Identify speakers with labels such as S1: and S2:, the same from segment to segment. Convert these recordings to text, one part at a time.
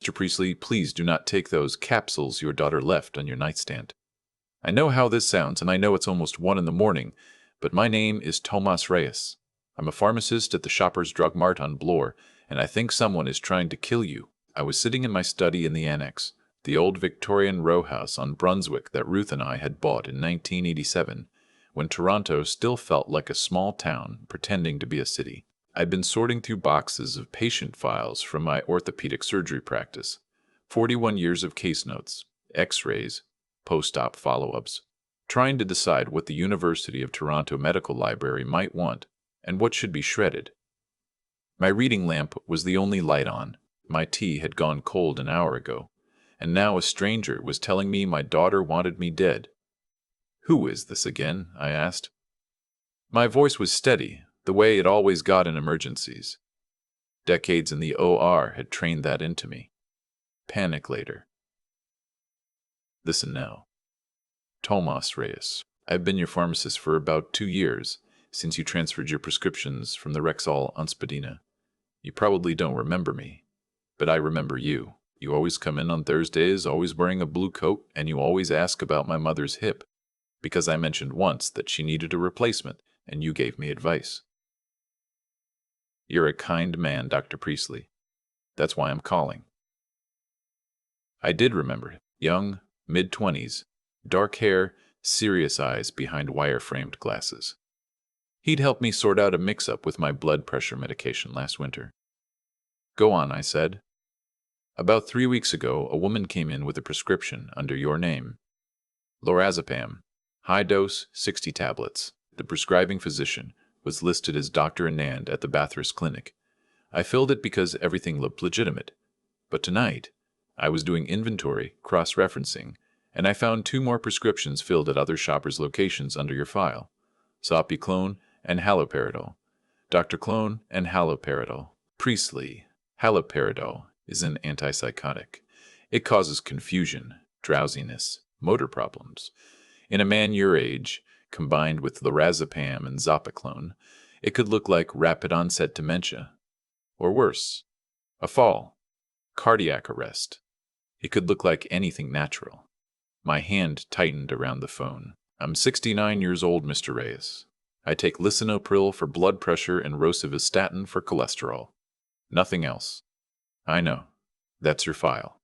S1: Mr. Priestley, please do not take those capsules your daughter left on your nightstand. I know how this sounds, and I know it's almost 1 in the morning, but my name is Tomas Reyes. I'm a pharmacist at the Shoppers Drug Mart on Bloor, and I think someone is trying to kill you. I was sitting in my study in the annex, the old Victorian row house on Brunswick that Ruth and I had bought in 1987, when Toronto still felt like a small town pretending to be a city. I'd been sorting through boxes of patient files from my orthopedic surgery practice, 41 years of case notes, x-rays, post-op follow-ups, trying to decide what the University of Toronto Medical Library might want and what should be shredded. My reading lamp was the only light on. My tea had gone cold an hour ago, and now a stranger was telling me my daughter wanted me dead. "Who is this again?" I asked. My voice was steady, the way it always got in emergencies. Decades in the OR had trained that into me. Panic later. Listen now. Tomas Reyes. I've been your pharmacist for about 2 years, since you transferred your prescriptions from the Rexall on Spadina. You probably don't remember me, but I remember you. You always come in on Thursdays, always wearing a blue coat, and you always ask about my mother's hip, because I mentioned once that she needed a replacement, and you gave me advice. You're a kind man, Dr. Priestley. That's why I'm calling. I did remember him. Young, mid-20s, dark hair, serious eyes behind wire-framed glasses. He'd helped me sort out a mix-up with my blood pressure medication last winter. Go on, I said. About 3 weeks ago, a woman came in with a prescription under your name. Lorazepam, high dose, 60 tablets. The prescribing physician was listed as Dr. Anand at the Bathurst Clinic. I filled it because everything looked legitimate. But tonight, I was doing inventory, cross-referencing, and I found 2 more prescriptions filled at other shoppers' locations under your file. Zopiclone and haloperidol. Dr. Clone and haloperidol. Priestley. Haloperidol is an antipsychotic. It causes confusion, drowsiness, motor problems. In a man your age, combined with lorazepam and zopiclone, it could look like rapid-onset dementia. Or worse, a fall, cardiac arrest. It could look like anything natural. My hand tightened around the phone. I'm 69 years old, Mr. Reyes. I take lisinopril for blood pressure and rosuvastatin for cholesterol. Nothing else. I know. That's your file.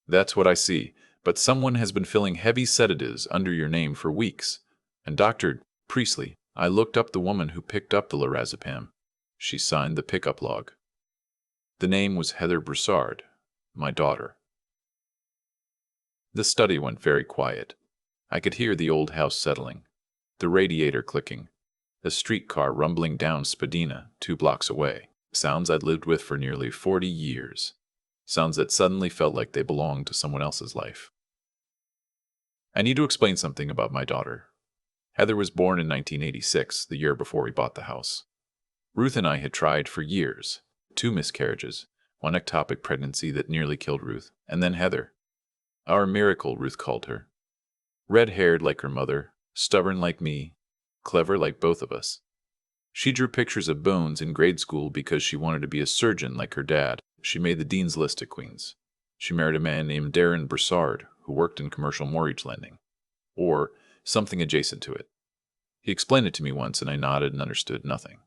S1: That's what I see, but someone has been filling heavy sedatives under your name for weeks. And Dr. Priestley, I looked up the woman who picked up the lorazepam. She signed the pickup log. The name was Heather Broussard, my daughter. The study went very quiet. I could hear the old house settling, the radiator clicking, the streetcar rumbling down Spadina 2 blocks away. Sounds I'd lived with for nearly 40 years. Sounds that suddenly felt like they belonged to someone else's life. I need to explain something about my daughter. Heather was born in 1986, the year before we bought the house. Ruth and I had tried for years. 2 miscarriages, 1 ectopic pregnancy that nearly killed Ruth, and then Heather. Our miracle, Ruth called her. Red-haired like her mother, stubborn like me, clever like both of us. She drew pictures of bones in grade school because she wanted to be a surgeon like her dad. She made the dean's list at Queen's. She married a man named Darren Broussard, who worked in commercial mortgage lending. Or something adjacent to it. He explained it to me once and I nodded and understood nothing.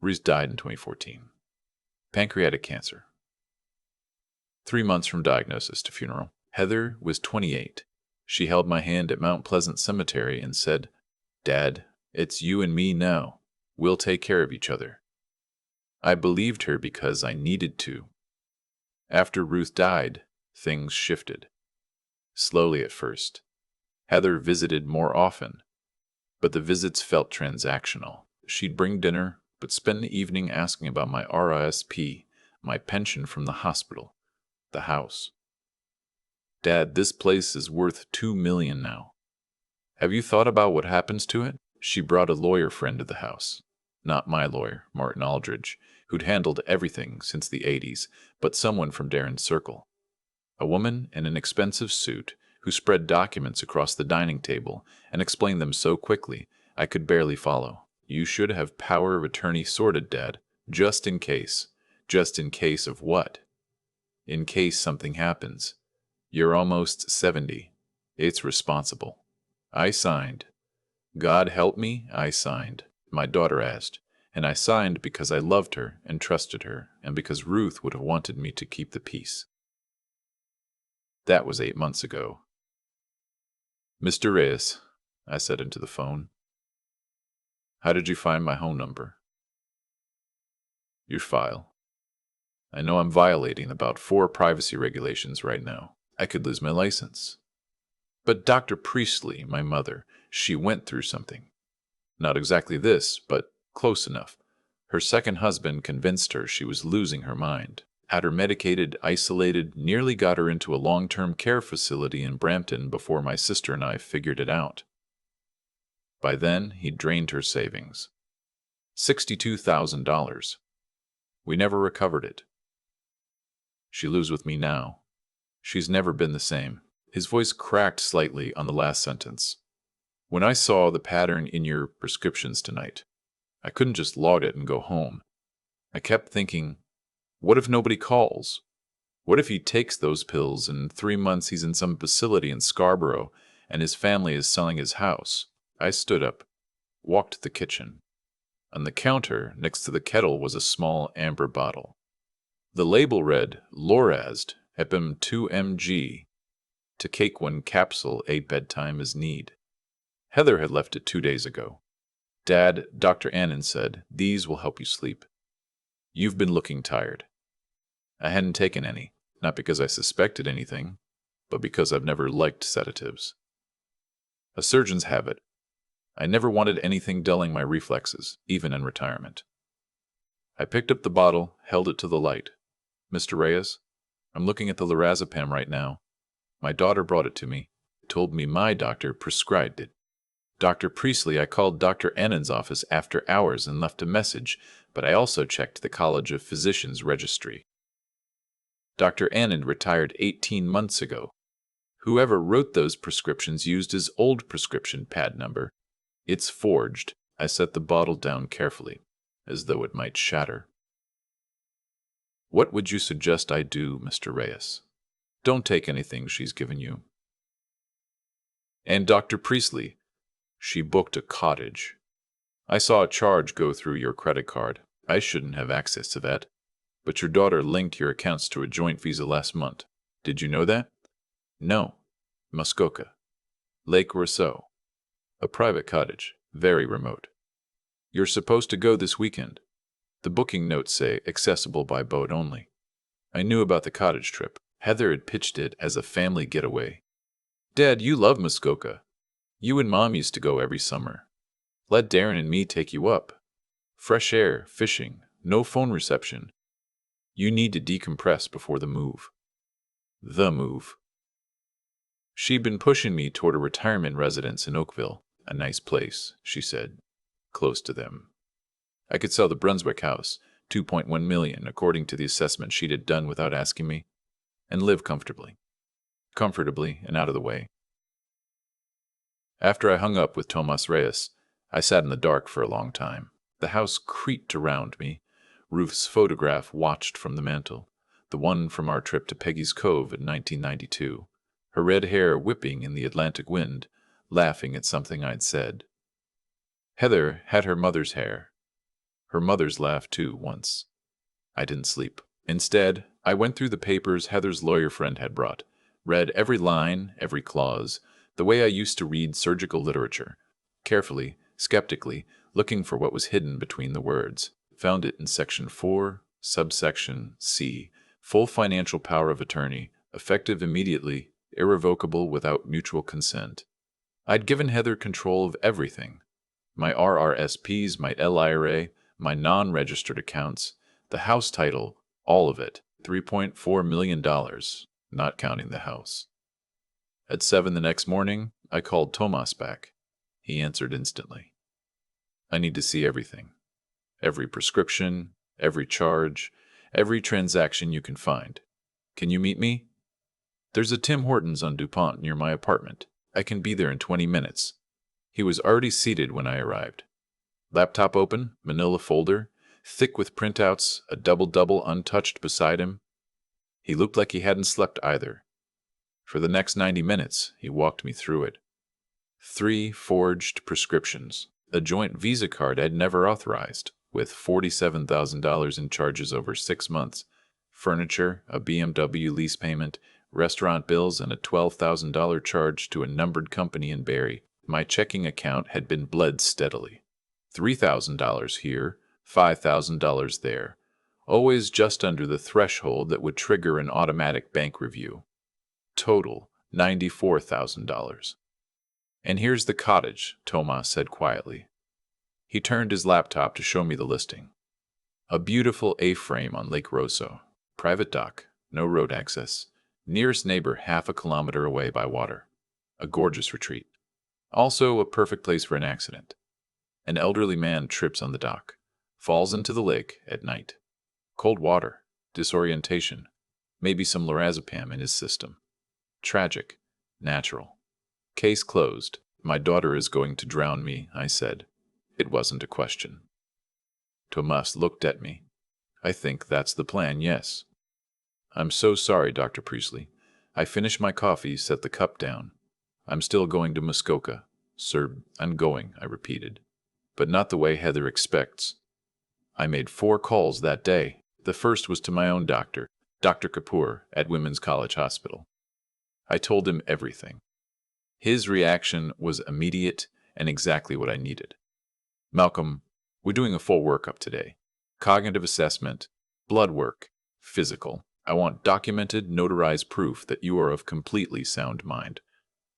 S1: Ruth died in 2014. Pancreatic cancer. 3 months from diagnosis to funeral. Heather was 28. She held my hand at Mount Pleasant Cemetery and said, "Dad, it's you and me now. We'll take care of each other." I believed her because I needed to. After Ruth died, things shifted. Slowly at first. Heather visited more often, but the visits felt transactional. She'd bring dinner, but spend the evening asking about my RRSP, my pension from the hospital, the house. "Dad, this place is worth $2 million now. Have you thought about what happens to it?" She brought a lawyer friend to the house. Not my lawyer, Martin Aldridge, who'd handled everything since the 80s, but someone from Darren's circle. A woman in an expensive suit who spread documents across the dining table and explained them so quickly I could barely follow. "You should have power of attorney sorted, Dad, just in case." Just in case of what? in case something happens. You're almost 70. It's responsible. I signed. God help me, I signed. My daughter asked, and I signed because I loved her and trusted her, and because Ruth would have wanted me to keep the peace. That was 8 months ago. Mr. Reyes, I said into the phone. How did you find my home number? Your file. I know I'm violating about 4 privacy regulations right now. I could lose my license. But Dr. Priestley, my mother, she went through something. Not exactly this, but close enough. Her second husband convinced her she was losing her mind. Had her medicated, isolated, nearly got her into a long-term care facility in Brampton before my sister and I figured it out. By then, he'd drained her savings. $62,000. We never recovered it. She lives with me now. She's never been the same. His voice cracked slightly on the last sentence. When I saw the pattern in your prescriptions tonight, I couldn't just log it and go home. I kept thinking, what if nobody calls? What if he takes those pills and in 3 months he's in some facility in Scarborough and his family is selling his house? I stood up, walked to the kitchen. On the counter, next to the kettle, was a small amber bottle. The label read, Lorazd, Epim 2 mg, to cake 1 capsule, a bedtime is need. Heather had left it 2 days ago. Dad, Dr. Annan said, these will help you sleep. You've been looking tired. I hadn't taken any, not because I suspected anything, but because I've never liked sedatives. A surgeon's habit. I never wanted anything dulling my reflexes, even in retirement. I picked up the bottle, held it to the light. Mr. Reyes, I'm looking at the lorazepam right now. My daughter brought it to me, told me my doctor prescribed it. Dr. Priestley, I called Dr. Annan's office after hours and left a message, but I also checked the College of Physicians registry. Dr. Annan retired 18 months ago. Whoever wrote those prescriptions used his old prescription pad number. It's forged. I set the bottle down carefully, as though it might shatter. What would you suggest I do, Mr. Reyes? Don't take anything she's given you. And Dr. Priestley, she booked a cottage. I saw a charge go through your credit card. I shouldn't have access to that. But your daughter linked your accounts to a joint visa last month. Did you know that? No. Muskoka. Lake Rousseau. A private cottage, very remote. You're supposed to go this weekend. The booking notes say accessible by boat only. I knew about the cottage trip. Heather had pitched it as a family getaway. Dad, you love Muskoka. You and Mom used to go every summer. Let Darren and me take you up. Fresh air, fishing, no phone reception. You need to decompress before the move. The move. She'd been pushing me toward a retirement residence in Oakville. A nice place, she said, close to them. I could sell the Brunswick house, $2.1 million, according to the assessment she'd had done without asking me, and live comfortably and out of the way. After I hung up with Tomas Reyes, I sat in the dark for a long time. The house creaked around me. Ruth's photograph watched from the mantel, the one from our trip to Peggy's Cove in 1992, her red hair whipping in the Atlantic wind, laughing at something I'd said. Heather had her mother's hair. Her mother's laughed too, once. I didn't sleep. Instead, I went through the papers Heather's lawyer friend had brought, read every line, every clause, the way I used to read surgical literature, carefully, skeptically, looking for what was hidden between the words. Found it in Section 4, subsection C, full financial power of attorney, effective immediately, irrevocable without mutual consent. I'd given Heather control of everything. My RRSPs, my LIRA, my non-registered accounts, the house title, all of it, $3.4 million, not counting the house. At 7 the next morning, I called Tomas back. He answered instantly. I need to see everything. Every prescription, every charge, every transaction you can find. Can you meet me? There's a Tim Hortons on DuPont near my apartment. I can be there in 20 minutes. He was already seated when I arrived. Laptop open, manila folder, thick with printouts, a double-double untouched beside him. He looked like he hadn't slept either. For the next 90 minutes, he walked me through it. 3 forged prescriptions, a joint Visa card I'd never authorized, with $47,000 in charges over 6 months, furniture, a BMW lease payment, restaurant bills, and a $12,000 charge to a numbered company in Barrie. My checking account had been bled steadily. $3,000 here, $5,000 there, always just under the threshold that would trigger an automatic bank review. Total, $94,000. "And here's the cottage," Tomas said quietly. He turned his laptop to show me the listing. A beautiful A-frame on Lake Rosso. Private dock, no road access. Nearest neighbor half a kilometer away by water. A gorgeous retreat. Also a perfect place for an accident. An elderly man trips on the dock, falls into the lake at night. Cold water, disorientation, maybe some lorazepam in his system. Tragic, natural. Case closed. My daughter is going to drown me, I said. It wasn't a question. Tomas looked at me. I think that's the plan, yes. I'm so sorry, Dr. Priestley. I finished my coffee, set the cup down. I'm still going to Muskoka. Sir, I'm going, I repeated. But not the way Heather expects. I made 4 calls that day. The first was to my own doctor, Dr. Kapoor, at Women's College Hospital. I told him everything. His reaction was immediate and exactly what I needed. "Malcolm, we're doing a full workup today. Cognitive assessment, blood work, physical. I want documented, notarized proof that you are of completely sound mind.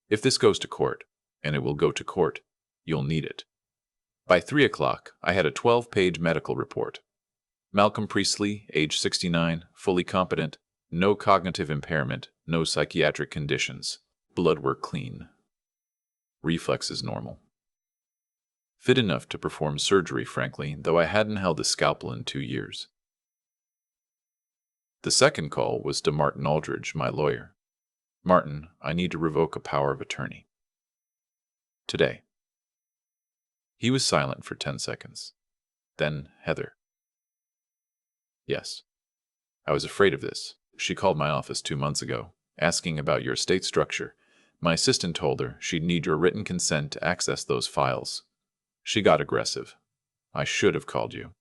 S1: If this goes to court, and it will go to court, you'll need it." By 3 o'clock, I had a 12-page medical report. Malcolm Priestley, age 69, fully competent, no cognitive impairment, no psychiatric conditions. Blood work clean. Reflexes normal. Fit enough to perform surgery, frankly, though I hadn't held a scalpel in 2 years. The second call was to Martin Aldridge, my lawyer. "Martin, I need to revoke a power of attorney. Today." He was silent for 10 seconds. Then Heather. "Yes. I was afraid of this. She called my office 2 months ago, asking about your estate structure. My assistant told her she'd need your written consent to access those files. She got aggressive. I should have called you.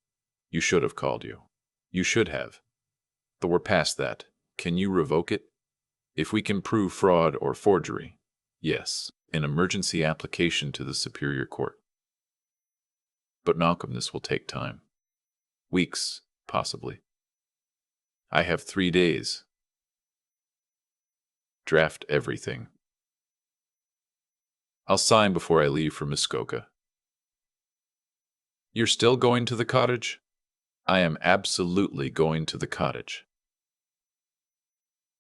S1: You should have called you. You should have. But we're past that. Can you revoke it? If we can prove fraud or forgery, yes, an emergency application to the Superior Court. But Malcolm, this will take time. Weeks, possibly. I have 3 days. Draft everything. I'll sign before I leave for Muskoka." "You're still going to the cottage?" "I am absolutely going to the cottage."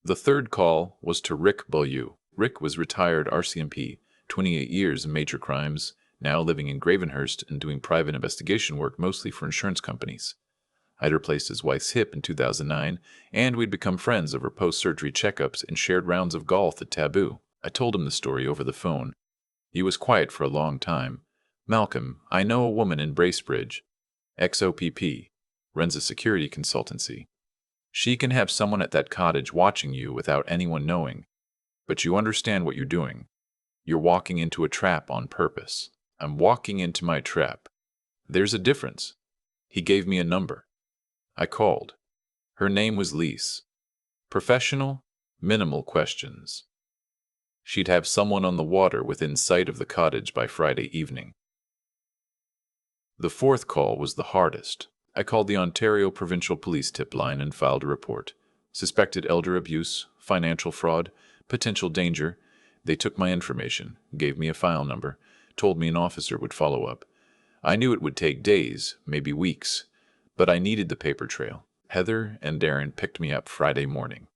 S1: The third call was to Rick Beaulieu. Rick was retired RCMP, 28 years in major crimes, now living in Gravenhurst and doing private investigation work mostly for insurance companies. I'd replaced his wife's hip in 2009, and we'd become friends over post-surgery checkups and shared rounds of golf at Taboo. I told him the story over the phone. He was quiet for a long time. "Malcolm, I know a woman in Bracebridge, XOPP, runs a security consultancy. She can have someone at that cottage watching you without anyone knowing. But you understand what you're doing. You're walking into a trap on purpose." "I'm walking into my trap." "There's a difference." He gave me a number. I called. Her name was Lise. Professional, minimal questions. She'd have someone on the water within sight of the cottage by Friday evening. The fourth call was the hardest. I called the Ontario Provincial Police tip line and filed a report. Suspected elder abuse, financial fraud, potential danger. They took my information, gave me a file number, told me an officer would follow up. I knew it would take days, maybe weeks, but I needed the paper trail. Heather and Darren picked me up Friday morning.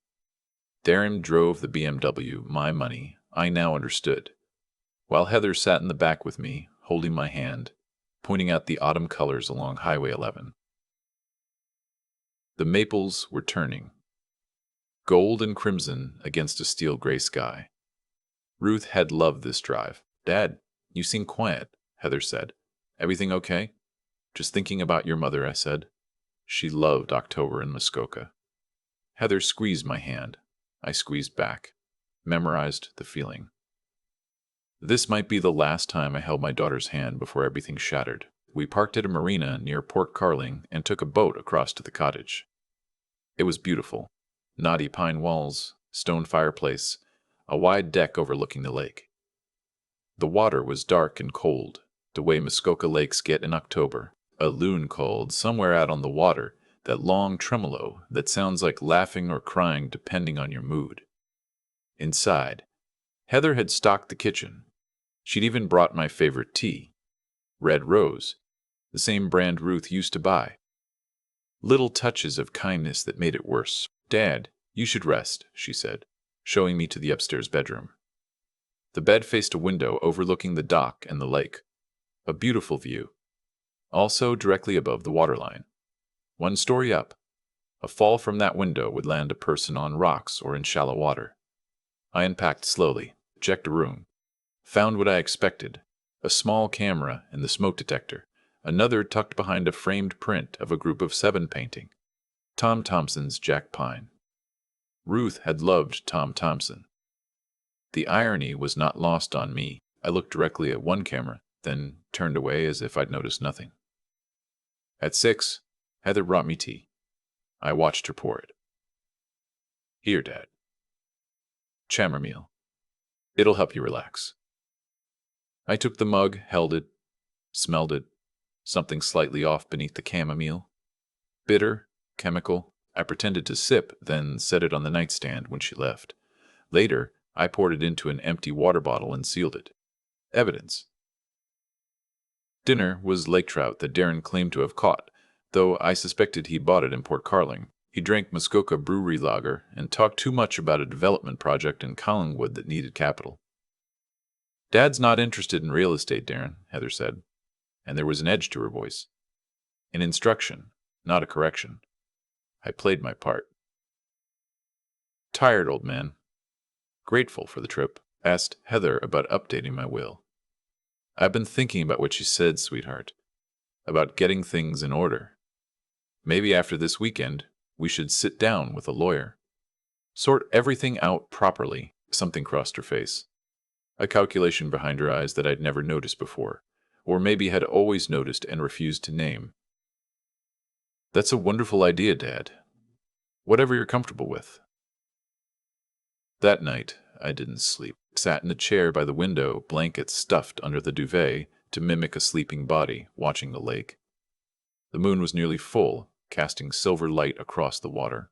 S1: Darren drove the BMW, my money, I now understood, while Heather sat in the back with me, holding my hand, pointing out the autumn colors along Highway 11. The maples were turning, gold and crimson against a steel gray sky. Ruth had loved this drive. "Dad, you seem quiet," Heather said. "Everything okay?" "Just thinking about your mother," I said. She loved October in Muskoka. Heather squeezed my hand. I squeezed back, memorized the feeling. This might be the last time I held my daughter's hand before everything shattered. We parked at a marina near Port Carling and took a boat across to the cottage. It was beautiful. Knotty pine walls, stone fireplace, a wide deck overlooking the lake. The water was dark and cold, the way Muskoka lakes get in October. A loon cold somewhere out on the water, that long tremolo that sounds like laughing or crying depending on your mood. Inside, Heather had stocked the kitchen. She'd even brought my favorite tea, Red Rose, the same brand Ruth used to buy. Little touches of kindness that made it worse. "Dad, you should rest," she said, showing me to the upstairs bedroom. The bed faced a window overlooking the dock and the lake. A beautiful view. Also directly above the waterline. 1 story up. A fall from that window would land a person on rocks or in shallow water. I unpacked slowly, checked the room. Found what I expected. A small camera and the smoke detector. Another tucked behind a framed print of a group of 7 painting. Tom Thompson's Jack Pine. Ruth had loved Tom Thompson. The irony was not lost on me. I looked directly at one camera, then turned away as if I'd noticed nothing. At 6, Heather brought me tea. I watched her pour it. "Here, Dad. Chamomile. It'll help you relax." I took the mug, held it, smelled it. Something slightly off beneath the chamomile. Bitter, chemical. I pretended to sip, then set it on the nightstand when she left. Later, I poured it into an empty water bottle and sealed it. Evidence. Dinner was lake trout that Darren claimed to have caught, though I suspected he bought it in Port Carling. He drank Muskoka brewery lager and talked too much about a development project in Collingwood that needed capital. "Dad's not interested in real estate, Darren," Heather said, and there was an edge to her voice. An instruction, not a correction. I played my part. "Tired, old man." "Grateful for the trip." Asked Heather about updating my will. "I've been thinking about what you said, sweetheart. About getting things in order. Maybe after this weekend, we should sit down with a lawyer. Sort everything out properly." Something crossed her face. A calculation behind her eyes that I'd never noticed before, or maybe had always noticed and refused to name. "That's a wonderful idea, Dad. Whatever you're comfortable with." That night, I didn't sleep. Sat in a chair by the window, blankets stuffed under the duvet to mimic a sleeping body, watching the lake. The moon was nearly full, casting silver light across the water.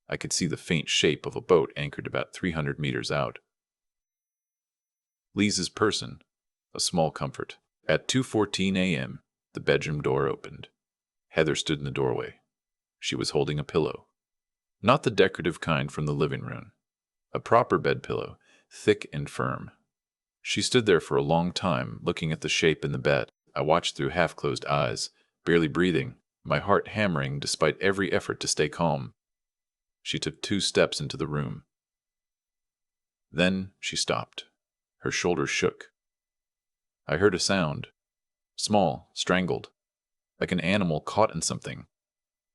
S1: I could see the faint shape of a boat anchored about 300 meters out. Lisa's person, a small comfort. At 2:14 a.m., the bedroom door opened. Heather stood in the doorway. She was holding a pillow. Not the decorative kind from the living room. A proper bed pillow, thick and firm. She stood there for a long time, looking at the shape in the bed. I watched through half-closed eyes, barely breathing, my heart hammering despite every effort to stay calm. She took 2 steps into the room. Then she stopped. Her shoulders shook. I heard a sound. Small, strangled. Like an animal caught in something.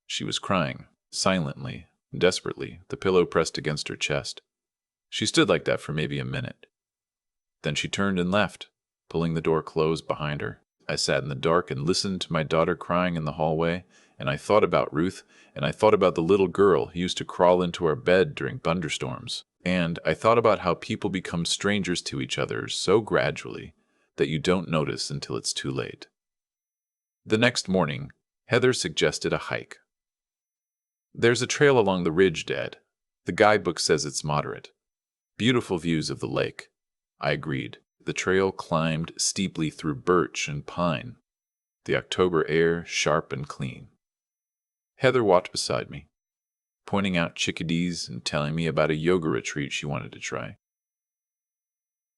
S1: She was crying, silently, desperately, the pillow pressed against her chest. She stood like that for maybe a minute. Then she turned and left, pulling the door closed behind her. I sat in the dark and listened to my daughter crying in the hallway, and I thought about Ruth, and I thought about the little girl who used to crawl into our bed during thunderstorms. And I thought about how people become strangers to each other so gradually that you don't notice until it's too late. The next morning, Heather suggested a hike. "There's a trail along the ridge, Dad. The guidebook says it's moderate. Beautiful views of the lake." I agreed. The trail climbed steeply through birch and pine. The October air sharp and clean. Heather walked beside me, pointing out chickadees and telling me about a yoga retreat she wanted to try.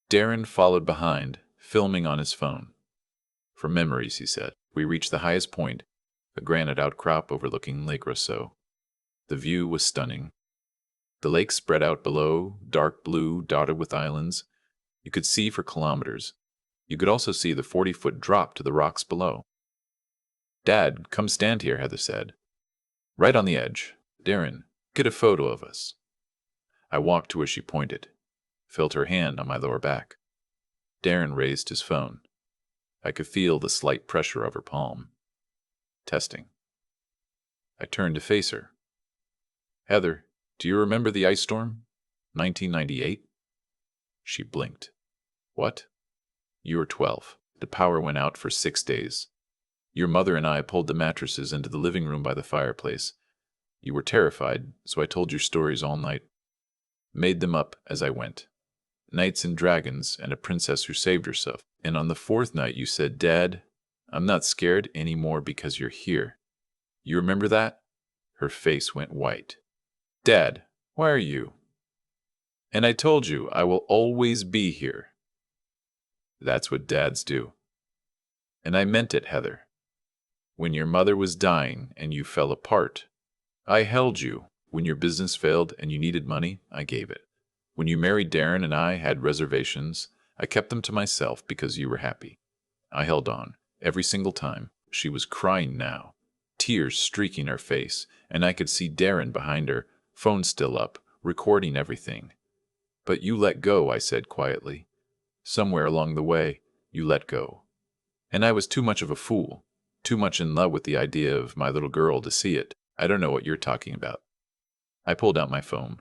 S1: Darren followed behind, filming on his phone. "For memories," he said. We reached the highest point, a granite outcrop overlooking Lake Rousseau. The view was stunning. The lake spread out below, dark blue, dotted with islands. You could see for kilometers. You could also see the 40-foot drop to the rocks below. "Dad, come stand here," Heather said. "Right on the edge. Darren, Get a photo of us. I walked to where she pointed, felt her hand on my lower back. Darren raised his phone. I could feel the slight pressure of her palm. Testing. I turned to face her. Heather, do you remember the ice storm? 1998? She blinked. What? You were 12. The power went out for 6 days. Your mother and I pulled the mattresses into the living room by the fireplace. You were terrified, so I told your stories all night. Made them up as I went. Knights and dragons and a princess who saved herself. And on the 4th night you said, Dad, I'm not scared anymore because you're here. You remember that? Her face went white. Dad, why are you? And I told you I will always be here. That's what dads do. And I meant it, Heather. When your mother was dying and you fell apart, I held you. When your business failed and you needed money, I gave it. When you married Darren and I had reservations, I kept them to myself because you were happy. I held on, every single time. She was crying now, tears streaking her face, and I could see Darren behind her, phone still up, recording everything. But you let go, I said quietly. Somewhere along the way, you let go. And I was too much of a fool, too much in love with the idea of my little girl to see it. I don't know what you're talking about. I pulled out my phone.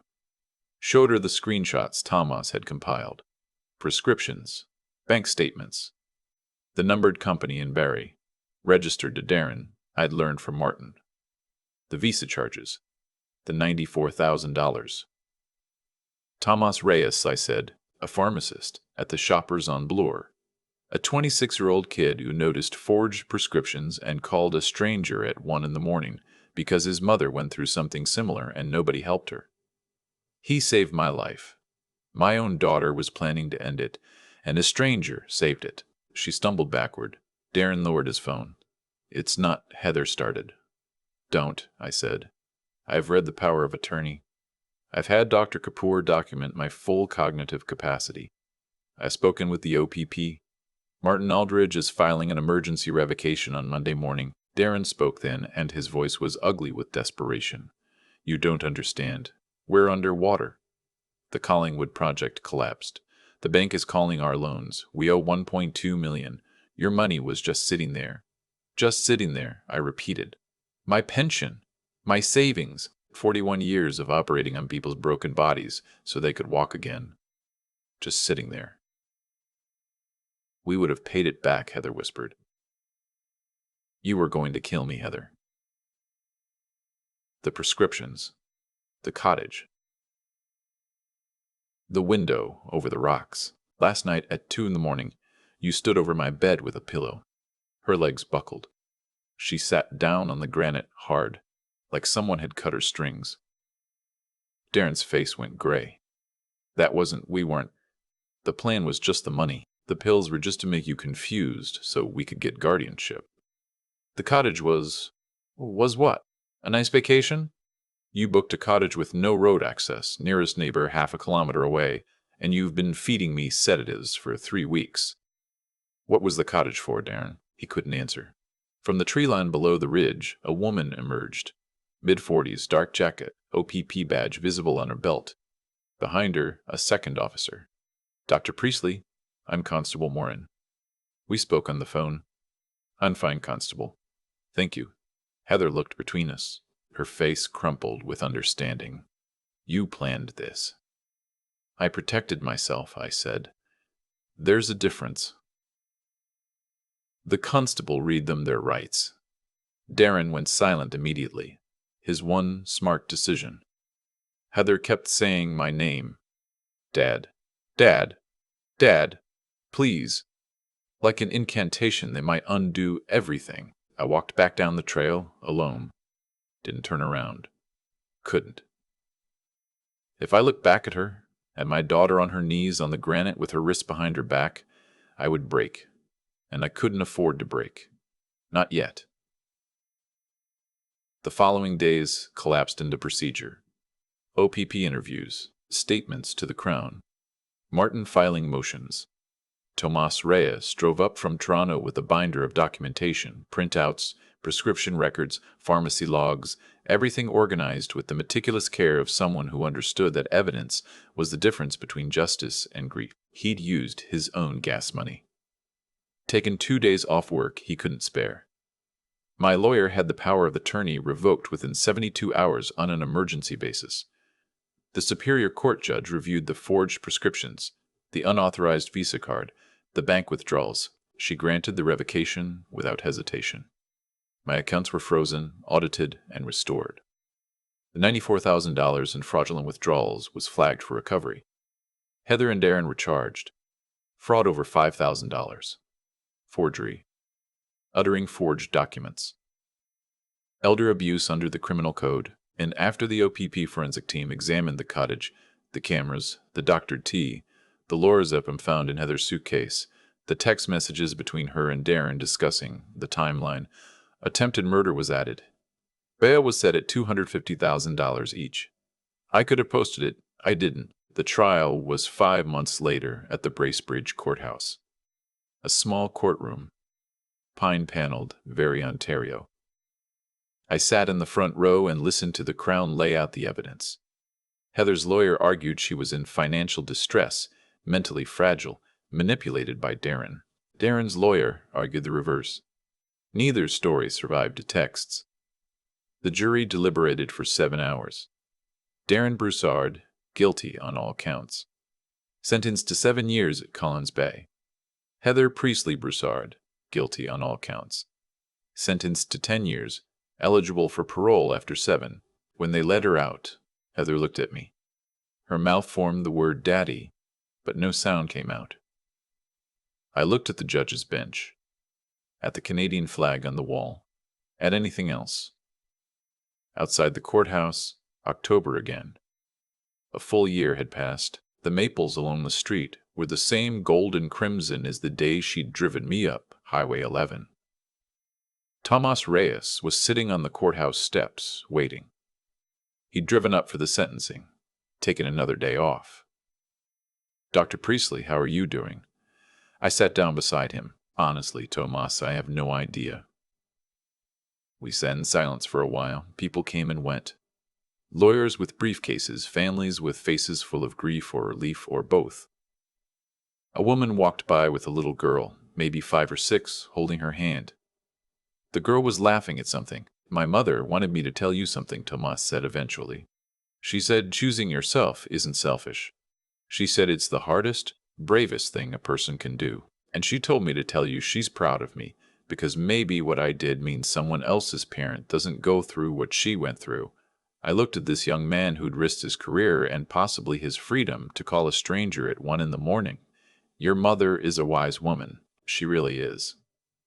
S1: Showed her the screenshots Thomas had compiled. Prescriptions. Bank statements. The numbered company in Barrie. Registered to Darren, I'd learned from Martin. The visa charges. The $94,000. Thomas Reyes, I said, a pharmacist at the Shoppers on Bloor. A 26-year-old kid who noticed forged prescriptions and called a stranger at 1 a.m. because his mother went through something similar and nobody helped her. He saved my life. My own daughter was planning to end it, and a stranger saved it. She stumbled backward. Darren lowered his phone. It's not, Heather started. Don't, I said. I've read The Power of Attorney. I've had Dr. Kapoor document my full cognitive capacity. I've spoken with the OPP. Martin Aldridge is filing an emergency revocation on Monday morning. Darren spoke then, and his voice was ugly with desperation. You don't understand. We're under water. The Collingwood project collapsed. The bank is calling our loans. We owe $1.2 million. Your money was just sitting there. Just sitting there, I repeated. My pension. My savings. 41 years of operating on people's broken bodies so they could walk again. Just sitting there. We would have paid it back, Heather whispered. You were going to kill me, Heather. The prescriptions. The cottage. The window over the rocks. Last night at 2 a.m, you stood over my bed with a pillow. Her legs buckled. She sat down on the granite hard, like someone had cut her strings. Darren's face went gray. We weren't. The plan was just the money. The pills were just to make you confused so we could get guardianship. The cottage was what? A nice vacation? You booked a cottage with no road access, nearest neighbor half a kilometer away, and you've been feeding me sedatives for 3 weeks. What was the cottage for, Darren? He couldn't answer. From the tree line below the ridge, a woman emerged. Mid-40s, dark jacket, OPP badge visible on her belt. Behind her, a second officer. Dr. Priestley, I'm Constable Morin. We spoke on the phone. I'm fine, Constable. Thank you. Heather looked between us. Her face crumpled with understanding. You planned this. I protected myself, I said. There's a difference. The constable read them their rights. Darren went silent immediately. His one smart decision. Heather kept saying my name. Dad. Dad. Dad. Please. Like an incantation, they might undo everything. I walked back down the trail, alone. Didn't turn around. Couldn't. If I looked back at her, at my daughter on her knees on the granite with her wrists behind her back, I would break. And I couldn't afford to break. Not yet. The following days collapsed into procedure. OPP interviews, statements to the Crown, Martin filing motions. Tomas Reyes drove up from Toronto with a binder of documentation, printouts, prescription records, pharmacy logs, everything organized with the meticulous care of someone who understood that evidence was the difference between justice and grief. He'd used his own gas money. Taken 2 days off work he couldn't spare. My lawyer had the power of attorney revoked within 72 hours on an emergency basis. The Superior Court judge reviewed the forged prescriptions, the unauthorized Visa card, the bank withdrawals. She granted the revocation without hesitation. My accounts were frozen, audited, and restored. The $94,000 in fraudulent withdrawals was flagged for recovery. Heather and Darren were charged. Fraud over $5,000. Forgery. Uttering forged documents. Elder abuse under the criminal code, and after the OPP forensic team examined the cottage, the cameras, the doctored tea, the lorazepam found in Heather's suitcase, the text messages between her and Darren discussing the timeline, attempted murder was added. Bail was set at $250,000 each. I could have posted it. I didn't. The trial was 5 months later at the Bracebridge Courthouse. A small courtroom, pine-paneled, very Ontario. I sat in the front row and listened to the Crown lay out the evidence. Heather's lawyer argued she was in financial distress, mentally fragile, manipulated by Darren. Darren's lawyer argued the reverse. Neither story survived to texts. The jury deliberated for 7 hours. Darren Broussard, guilty on all counts. Sentenced to 7 years at Collins Bay. Heather Priestley Broussard, guilty on all counts. Sentenced to 10 years, eligible for parole after 7. When they let her out, Heather looked at me. Her mouth formed the word daddy, but no sound came out. I looked at the judge's bench, at the Canadian flag on the wall, at anything else. Outside the courthouse, October again. A full year had passed. The maples along the street were the same gold and crimson as the day she'd driven me up Highway 11. Tomas Reyes was sitting on the courthouse steps, waiting. He'd driven up for the sentencing, taken another day off. Dr. Priestley, how are you doing? I sat down beside him. Honestly, Tomas, I have no idea. We sat in silence for a while. People came and went. Lawyers with briefcases, families with faces full of grief or relief or both. A woman walked by with a little girl, maybe 5 or 6, holding her hand. The girl was laughing at something. My mother wanted me to tell you something, Tomas said eventually. She said choosing yourself isn't selfish. She said it's the hardest, bravest thing a person can do. And she told me to tell you she's proud of me, because maybe what I did means someone else's parent doesn't go through what she went through. I looked at this young man who'd risked his career and possibly his freedom to call a stranger at 1 a.m. Your mother is a wise woman. She really is.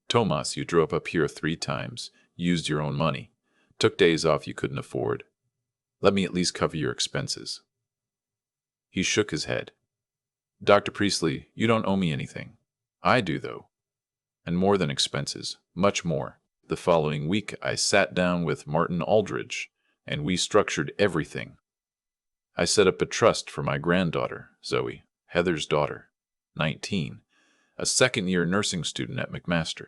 S1: Tomas, you drove up here 3 times, used your own money, took days off you couldn't afford. Let me at least cover your expenses. He shook his head. Dr. Priestley, you don't owe me anything. I do, though. And more than expenses, much more. The following week I sat down with Martin Aldridge, and we structured everything. I set up a trust for my granddaughter, Zoe, Heather's daughter, 19, a second-year nursing student at McMaster.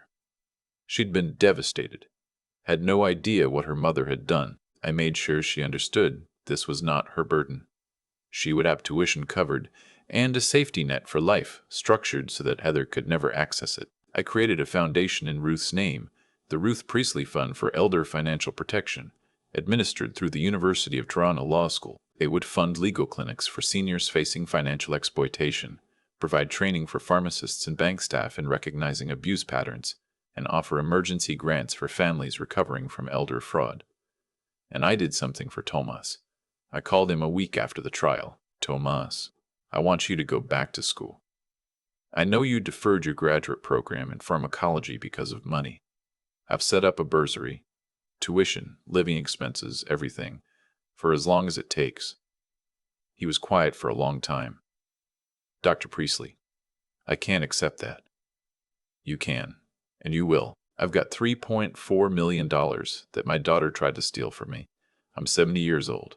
S1: She'd been devastated, had no idea what her mother had done. I made sure she understood this was not her burden. She would have tuition covered and a safety net for life, structured so that Heather could never access it. I created a foundation in Ruth's name, the Ruth Priestley Fund for Elder Financial Protection, administered through the University of Toronto Law School. It would fund legal clinics for seniors facing financial exploitation, provide training for pharmacists and bank staff in recognizing abuse patterns, and offer emergency grants for families recovering from elder fraud. And I did something for Tomas. I called him a week after the trial. Tomas, I want you to go back to school. I know you deferred your graduate program in pharmacology because of money. I've set up a bursary, tuition, living expenses, everything, for as long as it takes. He was quiet for a long time. Dr. Priestley, I can't accept that. You can, and you will. I've got $3.4 million that my daughter tried to steal from me. I'm 70 years old.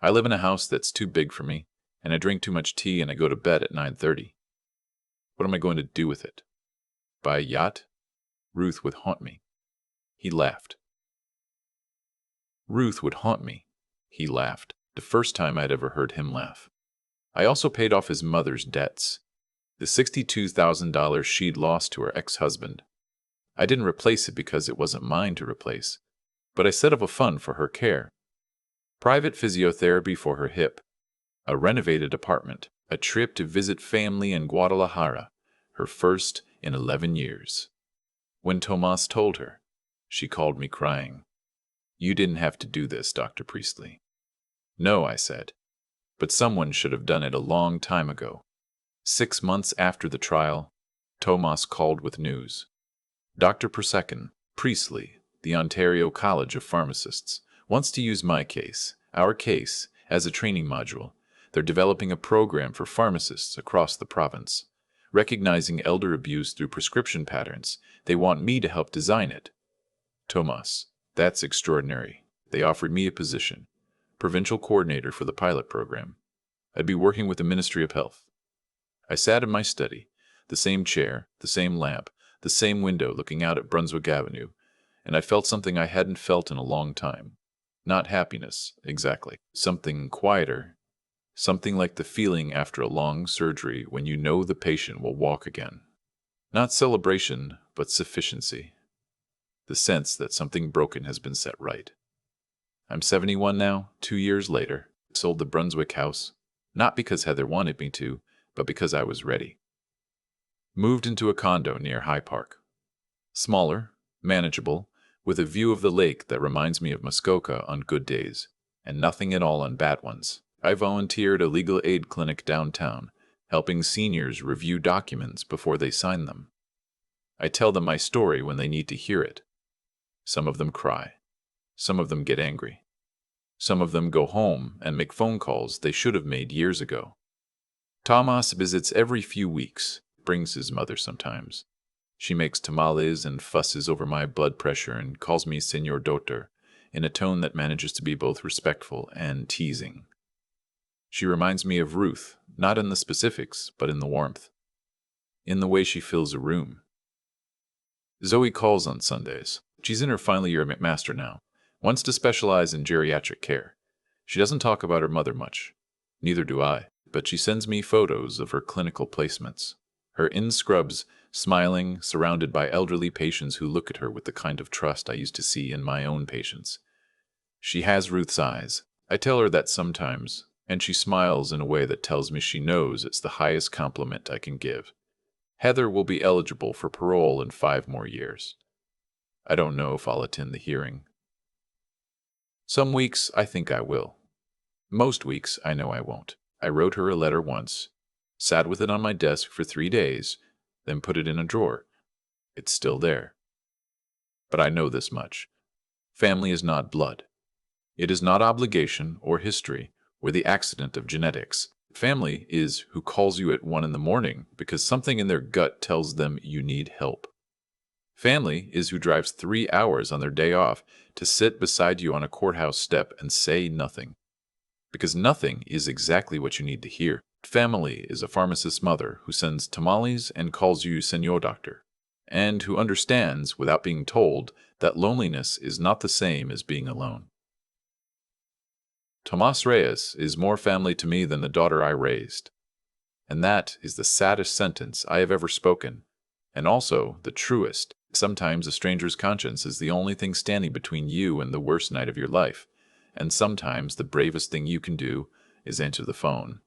S1: I live in a house that's too big for me, and I drink too much tea and I go to bed at 9:30. What am I going to do with it? Buy a yacht? Ruth would haunt me. He laughed. Ruth would haunt me. He laughed, the first time I'd ever heard him laugh. I also paid off his mother's debts, the $62,000 she'd lost to her ex-husband. I didn't replace it because it wasn't mine to replace, but I set up a fund for her care. Private physiotherapy for her hip, a renovated apartment, a trip to visit family in Guadalajara, her first in 11 years. When Tomas told her, she called me crying. You didn't have to do this, Dr. Priestley. No, I said, but someone should have done it a long time ago. 6 months after the trial, Tomas called with news. Dr. Priestley, the Ontario College of Pharmacists, wants to use my case, our case, as a training module. They're developing a program for pharmacists across the province. Recognizing elder abuse through prescription patterns, they want me to help design it. Tomas, that's extraordinary. They offered me a position, provincial coordinator for the pilot program. I'd be working with the Ministry of Health. I sat in my study, the same chair, the same lamp, the same window looking out at Brunswick Avenue, and I felt something I hadn't felt in a long time. Not happiness, exactly. Something quieter. Something like the feeling after a long surgery when you know the patient will walk again. Not celebration, but sufficiency. The sense that something broken has been set right. I'm 71 now, 2 years later. Sold the Brunswick house, not because Heather wanted me to, but because I was ready. Moved into a condo near High Park. Smaller, manageable, with a view of the lake that reminds me of Muskoka on good days, and nothing at all on bad ones. I volunteered at a legal aid clinic downtown, helping seniors review documents before they sign them. I tell them my story when they need to hear it. Some of them cry. Some of them get angry. Some of them go home and make phone calls they should have made years ago. Tomas visits every few weeks, brings his mother sometimes. She makes tamales and fusses over my blood pressure and calls me Señor Doctor in a tone that manages to be both respectful and teasing. She reminds me of Ruth, not in the specifics, but in the warmth. In the way she fills a room. Zoe calls on Sundays. She's in her final year at McMaster now, wants to specialize in geriatric care. She doesn't talk about her mother much. Neither do I, but she sends me photos of her clinical placements. Her in scrubs, smiling, surrounded by elderly patients who look at her with the kind of trust I used to see in my own patients. She has Ruth's eyes. I tell her that sometimes, and she smiles in a way that tells me she knows it's the highest compliment I can give. Heather will be eligible for parole in 5 more years. I don't know if I'll attend the hearing. Some weeks I think I will. Most weeks I know I won't. I wrote her a letter once, sat with it on my desk for 3 days, then put it in a drawer. It's still there. But I know this much. Family is not blood. It is not obligation or history or the accident of genetics. Family is who calls you at 1 a.m. because something in their gut tells them you need help. Family is who drives 3 hours on their day off to sit beside you on a courthouse step and say nothing. Because nothing is exactly what you need to hear. Family is a pharmacist's mother who sends tamales and calls you Señor Doctor, and who understands, without being told, that loneliness is not the same as being alone. Tomas Reyes is more family to me than the daughter I raised. And that is the saddest sentence I have ever spoken, and also the truest. Sometimes a stranger's conscience is the only thing standing between you and the worst night of your life, and sometimes the bravest thing you can do is answer the phone